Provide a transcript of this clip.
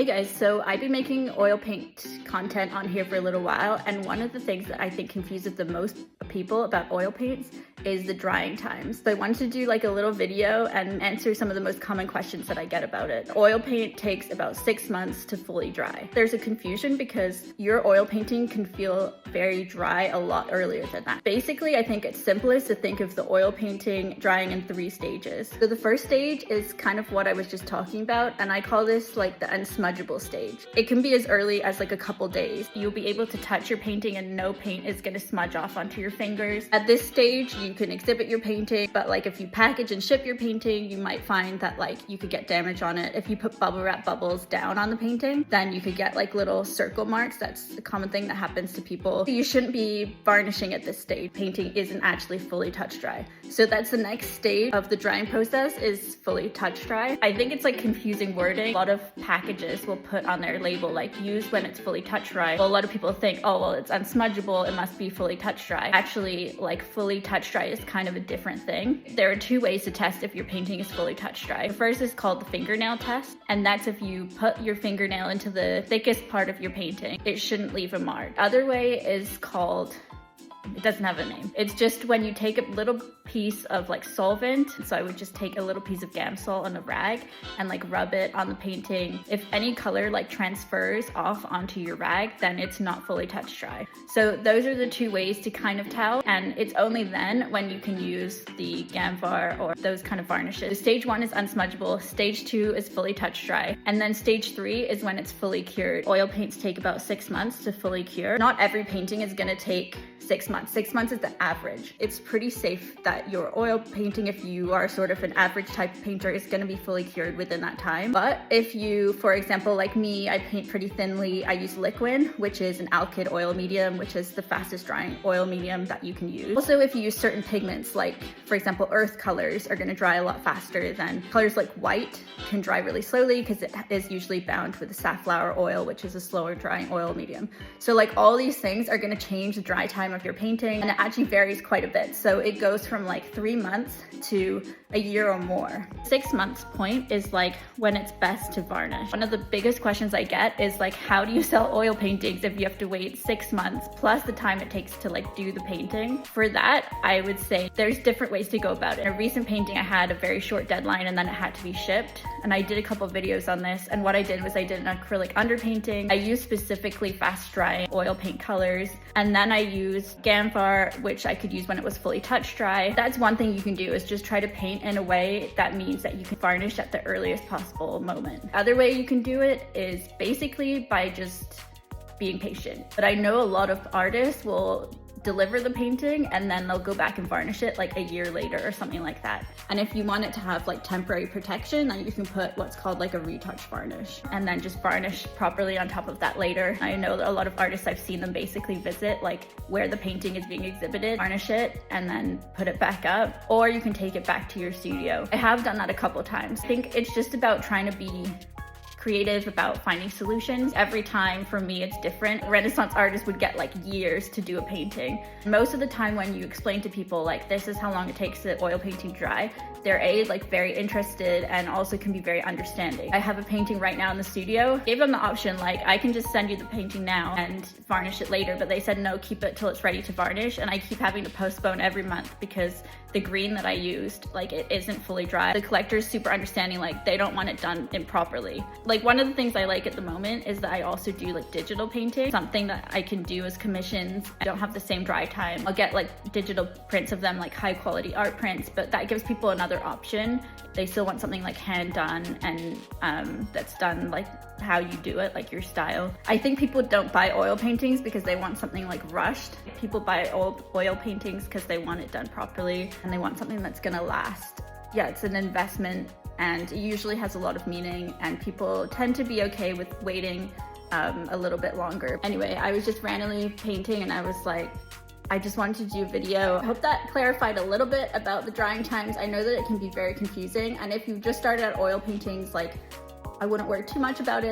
Hey guys, so I've been making oil paint content on here for a little while, and one of the things that I think confuses the most people about oil paints is the drying times. So I wanted to do like a little video and answer some of the most common questions that I get about it. Oil paint takes about 6 months to fully dry. There's a confusion because your oil painting can feel very dry a lot earlier than that. Basically, I think it's simplest to think of the oil painting drying in 3 stages. So the first stage is kind of what I was just talking about, and I call this like the unsmudgeable stage. It can be as early as like a couple days. You'll be able to touch your painting and no paint is going to smudge off onto your fingers. At this stage, you can exhibit your painting, but like if you package and ship your painting, you might find that like you could get damage on it. If you put bubble wrap bubbles down on the painting, then you could get like little circle marks. That's a common thing that happens to people. You shouldn't be varnishing at this stage. Painting isn't actually fully touch dry. So that's the next stage of the drying process, is fully touch dry. I think it's like confusing wording. A lot of packages will put on their label like used when it's fully touch dry. Well, a lot of people think, oh well, it's unsmudgeable, it must be fully touch dry. Actually, like fully touch dry is kind of a different thing. There are 2 ways to test if your painting is fully touch dry. The first is called the fingernail test, and that's if you put your fingernail into the thickest part of your painting, it shouldn't leave a mark. Other way is called, it doesn't have a name. It's just when you take a little piece of like solvent. So I would just take a little piece of Gamsol on a rag and like rub it on the painting. If any color like transfers off onto your rag, then it's not fully touch dry. So those are the 2 ways to kind of tell. And it's only then when you can use the Gamvar or those kind of varnishes. Stage 1 is unsmudgeable. Stage 2 is fully touch dry. And then stage 3 is when it's fully cured. Oil paints take about 6 months to fully cure. Not every painting is going to take 6 months. 6 months is the average. It's pretty safe that your oil painting, if you are sort of an average type painter, is going to be fully cured within that time. But if you, for example, like me, I paint pretty thinly. I use liquid, which is an alkyd oil medium, which is the fastest drying oil medium that you can use. Also, if you use certain pigments, like for example, earth colors are going to dry a lot faster than colors like white can dry really slowly because it is usually bound with the safflower oil, which is a slower drying oil medium. So like all these things are going to change the dry time of your painting, and it actually varies quite a bit. So it goes from like 3 months to a year or more. 6 months point is like when it's best to varnish. One of the biggest questions I get is like, how do you sell oil paintings if you have to wait 6 months plus the time it takes to like do the painting? For that, I would say there's different ways to go about it. In a recent painting, I had a very short deadline and then it had to be shipped. And I did a couple videos on this. And what I did was I did an acrylic underpainting. I used specifically fast drying oil paint colors. And then I used Gamvar, which I could use when it was fully touch dry. That's one thing you can do, is just try to paint in a way that means that you can varnish at the earliest possible moment. Other way you can do it is basically by just being patient. But I know a lot of artists will deliver the painting and then they'll go back and varnish it like a year later or something like that. And if you want it to have like temporary protection, then you can put what's called like a retouch varnish and then just varnish properly on top of that later. I know that a lot of artists, I've seen them basically visit like where the painting is being exhibited, varnish it and then put it back up, or you can take it back to your studio. I have done that a couple times. I think it's just about trying to be creative about finding solutions. Every time for me it's different. Renaissance artists would get like years to do a painting. Most of the time when you explain to people like this is how long it takes the oil painting dry, they're like very interested and also can be very understanding. I have a painting right now in the studio. Gave them the option like I can just send you the painting now and varnish it later, but they said no, keep it till it's ready to varnish, and I keep having to postpone every month because the green that I used, like it isn't fully dry. The collector's super understanding, like they don't want it done improperly. Like one of the things I like at the moment is that I also do like digital painting, something that I can do as commissions. I don't have the same dry time. I'll get like digital prints of them, like high quality art prints, but that gives people another option. They still want something like hand done and that's done like how you do it, like your style. I think people don't buy oil paintings because they want something like rushed. People buy oil paintings because they want it done properly and they want something that's gonna last. Yeah, it's an investment and it usually has a lot of meaning, and people tend to be okay with waiting a little bit longer. Anyway, I was just randomly painting and I was like, I just wanted to do a video. I hope that clarified a little bit about the drying times. I know that it can be very confusing, and if you just started out oil paintings, like I wouldn't worry too much about it.